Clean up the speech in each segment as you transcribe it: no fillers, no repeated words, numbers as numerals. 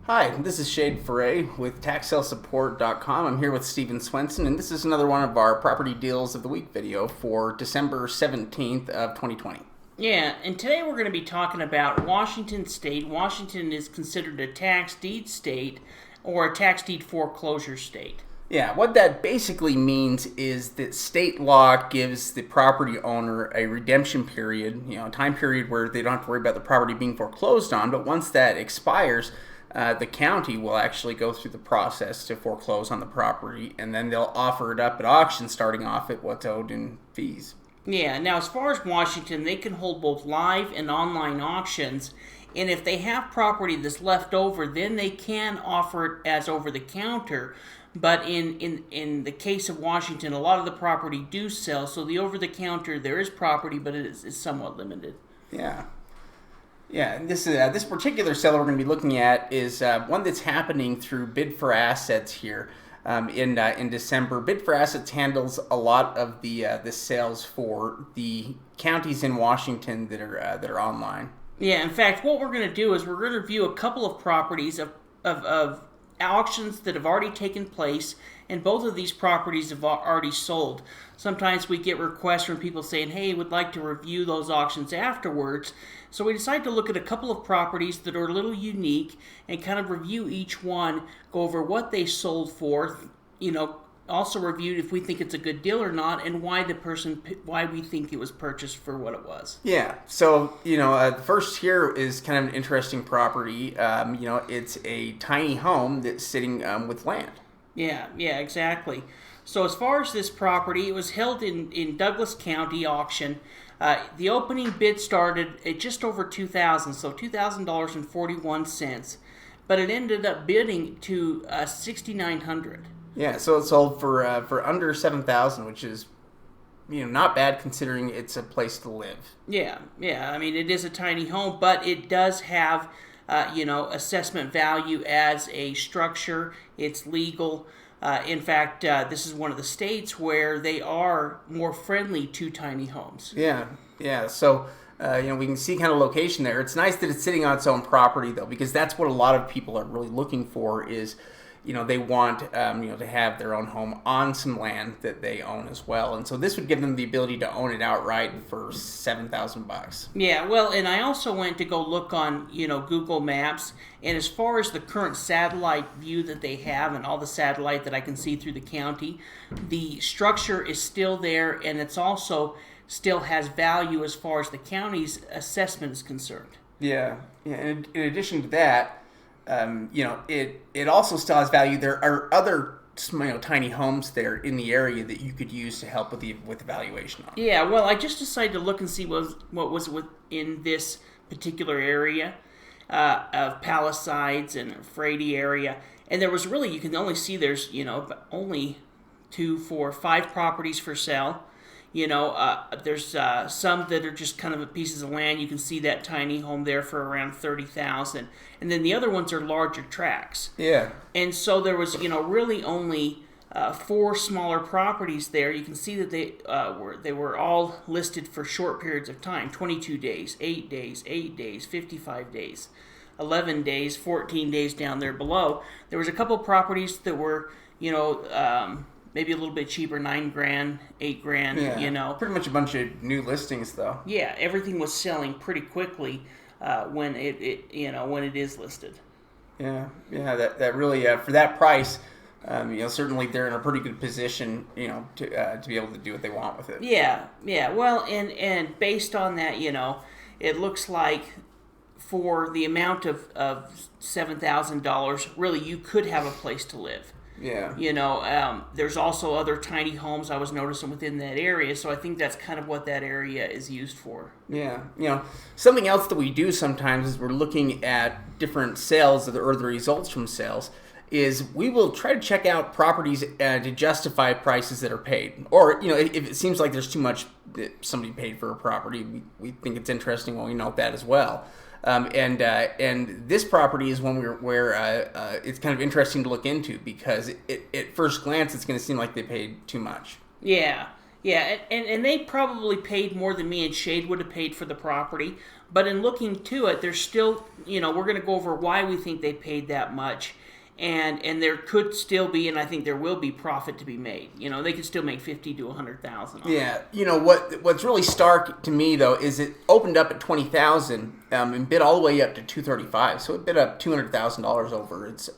Hi, this is Shade Foray with TaxSaleSupport.com. I'm here with Steven Swenson, and this is another one of our Property Deals of the Week video for December 17th of 2020. Yeah, and today we're going to be talking about Washington State. Washington is considered a tax deed state or a tax deed foreclosure state. Yeah, what that basically means is that state law gives the property owner a redemption period, a time period where they don't have to worry about the property being foreclosed on, but once that expires, the county will actually go through the process to foreclose on the property, and then they'll offer it up at auction starting off at what's owed in fees. Yeah, now as far as Washington, they can hold both live and online auctions, and if they have property that's left over, then they can offer it as over-the-counter. But in the case of Washington, a lot of the property do sell, so the over-the-counter, there is property, but it is somewhat limited. Yeah. Yeah, and this particular sale we're going to be looking at is one that's happening through Bid for Assets here in December. Bid for Assets handles a lot of the sales for the counties in Washington that are online. Yeah, in fact, what we're going to do is we're going to review a couple of properties of auctions that have already taken place, and both of these properties have already sold. Sometimes we get requests from people saying, hey, we'd like to review those auctions afterwards. So we decided to look at a couple of properties that are a little unique and kind of review each one, go over what they sold for, also review if we think it's a good deal or not, and why we think it was purchased for what it was. Yeah. So the first here is kind of an interesting property. It's a tiny home that's sitting with land. Yeah, exactly. So as far as this property, it was held in Douglas County auction. The opening bid started at just over $2,000, so $2,000.41, but it ended up bidding to $6,900. Yeah, so it sold for under $7,000, which is not bad considering it's a place to live. Yeah. I mean, it is a tiny home, but it does have assessment value as a structure. It's legal. In fact, this is one of the states where they are more friendly to tiny homes. Yeah. So, we can see kind of location there. It's nice that it's sitting on its own property, though, because that's what a lot of people are really looking for is, they want, to have their own home on some land that they own as well. And so this would give them the ability to own it outright for $7,000. Yeah, well, and I also went to go look on, Google Maps. And as far as the current satellite view that they have and all the satellite that I can see through the county, the structure is still there, and it's also still has value as far as the county's assessment is concerned. Yeah. And in addition to that, it also still has value. There are other tiny homes there in the area that you could use to help with the valuation on it. Yeah, well, I just decided to look and see what was within this particular area of Palisades and Frady area, and there was really, you can only see there's only 2, 4, 5 properties for sale. There's some that are just kind of pieces of land. You can see that tiny home there for around $30,000, and then the other ones are larger tracts. Yeah. And so there was, really only 4 smaller properties there. You can see that they were all listed for short periods of time: 22 days, 8 days, 8 days, 55 days, 11 days, 14 days down there below. There was a couple properties that were, maybe a little bit cheaper, $9,000, $8,000. Yeah, pretty much a bunch of new listings, though. Yeah, everything was selling pretty quickly when it is listed. Yeah. That really for that price, certainly they're in a pretty good position, to be able to do what they want with it. Yeah. Well, and based on that, it looks like for the amount of $7,000, really you could have a place to live. Yeah. There's also other tiny homes I was noticing within that area, so I think that's kind of what that area is used for. Yeah. Something else that we do sometimes is we're looking at different sales or the results from sales is we will try to check out properties to justify prices that are paid. Or, if it seems like there's too much that somebody paid for a property, we think it's interesting when we note that as well. And this property is one where it's kind of interesting to look into because at first glance it's going to seem like they paid too much. Yeah, and they probably paid more than me and Shade would have paid for the property. But in looking to it, there's still, we're going to go over why we think they paid that much. And there could still be, and I think there will be, profit to be made. They could still make $50,000 to $100,000. Yeah, what's really stark to me though is it opened up at $20,000 and bid all the way up to $235,000. So it bid up $200,000 over its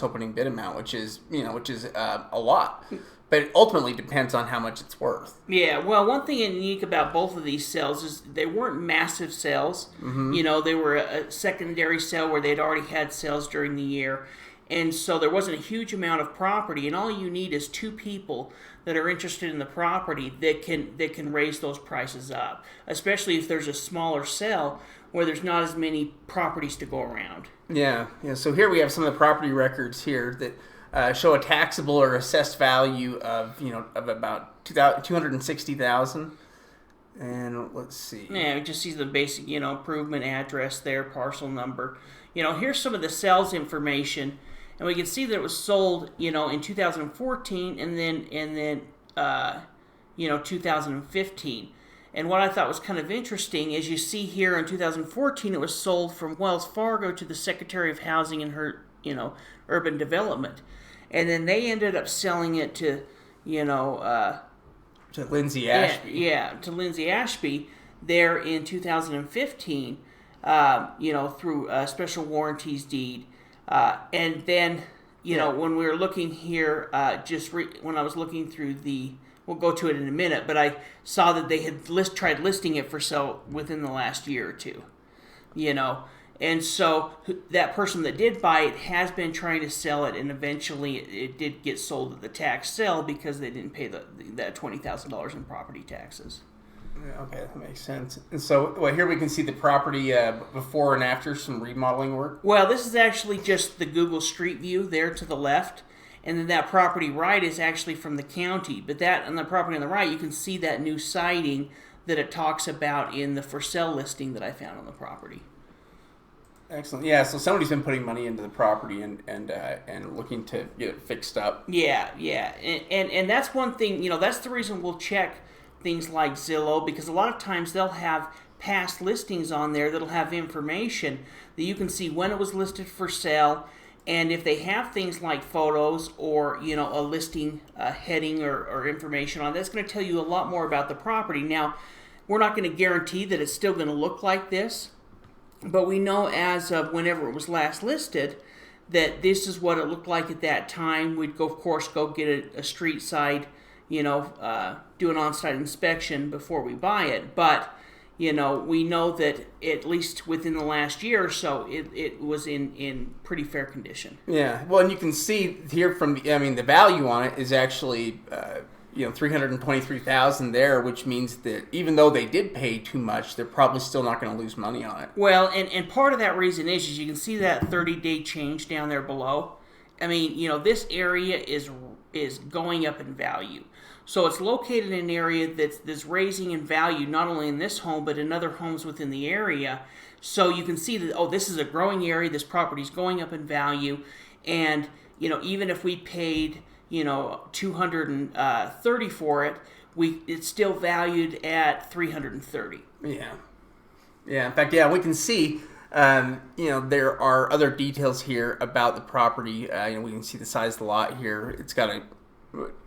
opening bid amount, which is a lot. But it ultimately depends on how much it's worth. Yeah, well, one thing unique about both of these sales is they weren't massive sales. Mm-hmm. They were a secondary sale where they'd already had sales during the year. And so there wasn't a huge amount of property, and all you need is two people that are interested in the property that can raise those prices up, especially if there's a smaller sale where there's not as many properties to go around. Yeah. So here we have some of the property records here that show a taxable or assessed value of about $260,000. And let's see. Yeah, we just see the basic improvement address there, parcel number. Here's some of the sales information. And we can see that it was sold, in 2014 and then 2015. And what I thought was kind of interesting is you see here in 2014 it was sold from Wells Fargo to the Secretary of Housing and Urban Development, and then they ended up selling it to Lindsay Ashby. Yeah, to Lindsay Ashby there in 2015. Through a special warranties deed. And then, when we were looking here, when I was looking through we'll go to it in a minute, but I saw that they had tried listing it for sale within the last year or two, and so that person that did buy it has been trying to sell it, and eventually it did get sold at the tax sale because they didn't pay that $20,000 in property taxes. Okay, that makes sense. And so, here we can see the property before and after some remodeling work. Well, this is actually just the Google Street View there to the left, and then that property right is actually from the county. But that on the property on the right, you can see that new siding that it talks about in the for sale listing that I found on the property. Excellent. Yeah, so somebody's been putting money into the property and looking to get it fixed up. Yeah, and that's one thing. That's the reason we'll check things like Zillow, because a lot of times they'll have past listings on there that'll have information that you can see when it was listed for sale, and if they have things like photos or a listing heading or information on, that's going to tell you a lot more about the property. Now, we're not going to guarantee that it's still going to look like this, but we know as of whenever it was last listed that this is what it looked like at that time. We'd of course go get a street side, do an on-site inspection before we buy it. But, we know that at least within the last year or so, it was in pretty fair condition. Yeah. Well, and you can see here the value on it is actually, $323,000 there, which means that even though they did pay too much, they're probably still not going to lose money on it. Well, and part of that reason is you can see that 30-day change down there below. I mean, this area is going up in value. So it's located in an area that's raising in value, not only in this home, but in other homes within the area. So you can see that, this is a growing area, this property is going up in value. And, even if we paid, $230 for it, it's still valued at $330. Yeah. In fact, we can see, there are other details here about the property. We can see the size of the lot here. It's got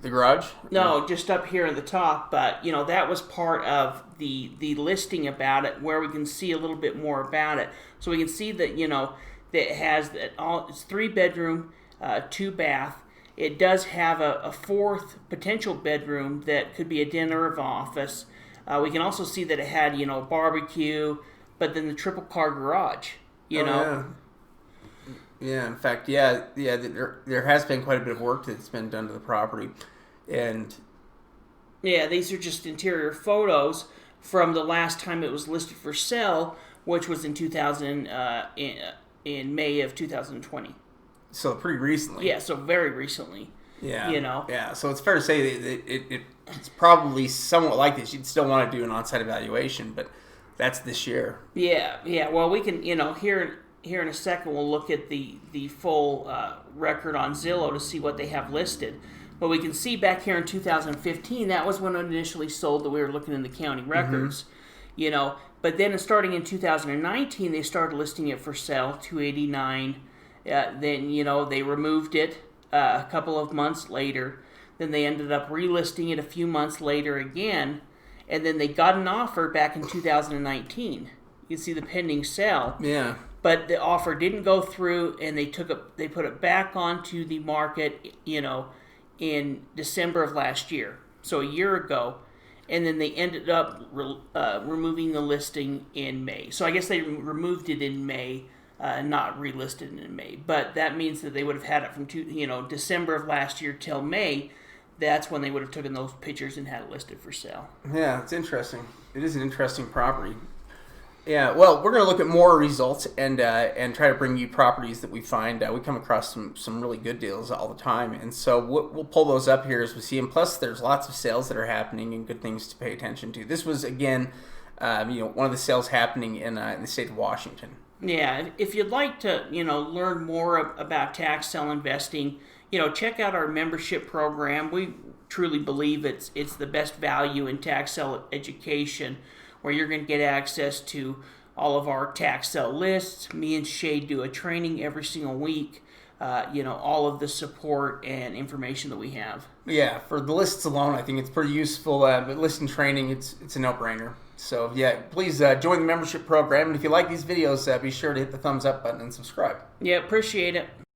the garage? No, just up here at the top. But, that was part of the listing about it, where we can see a little bit more about it. So we can see that, that it has it's 3-bedroom, 2-bath. It does have a fourth potential bedroom that could be a den or an office. We can also see that it had, a barbecue, but then the triple car garage, Yeah. Yeah, in fact, there has been quite a bit of work that's been done to the property. And yeah, these are just interior photos from the last time it was listed for sale, which was in in May of 2020. So pretty recently. Yeah, so very recently. Yeah. Yeah, so it's fair to say that it's probably somewhat like this. You'd still want to do an on-site evaluation, but that's this year. Yeah. Well, we can, here in a second we'll look at the full record on Zillow to see what they have listed. But we can see back here in 2015, that was when it initially sold, that we were looking in the county records. But then starting in 2019, they started listing it for sale, 289. Then they removed it a couple of months later. Then they ended up relisting it a few months later again, and then they got an offer back in 2019. You can see the pending sale. Yeah. But the offer didn't go through, and they put it back onto the market, in December of last year, so a year ago, and then they ended up removing the listing in May. So I guess they removed it in May, not relisted it in May. But that means that they would have had it from December of last year till May. That's when they would have taken those pictures and had it listed for sale. Yeah, it's interesting. It is an interesting property. Yeah, well, we're going to look at more results and try to bring you properties that we find. We come across some really good deals all the time, and so we'll pull those up here as we see them. Plus, there's lots of sales that are happening and good things to pay attention to. This was, again, one of the sales happening in the state of Washington. Yeah, if you'd like to, learn more about tax sale investing, check out our membership program. We truly believe it's the best value in tax sale education, where you're going to get access to all of our tax sale lists. Me and Shay do a training every single week. All of the support and information that we have. Yeah, for the lists alone, I think it's pretty useful. But list and training, it's a no-brainer. So yeah, please join the membership program. And if you like these videos, be sure to hit the thumbs up button and subscribe. Yeah, appreciate it.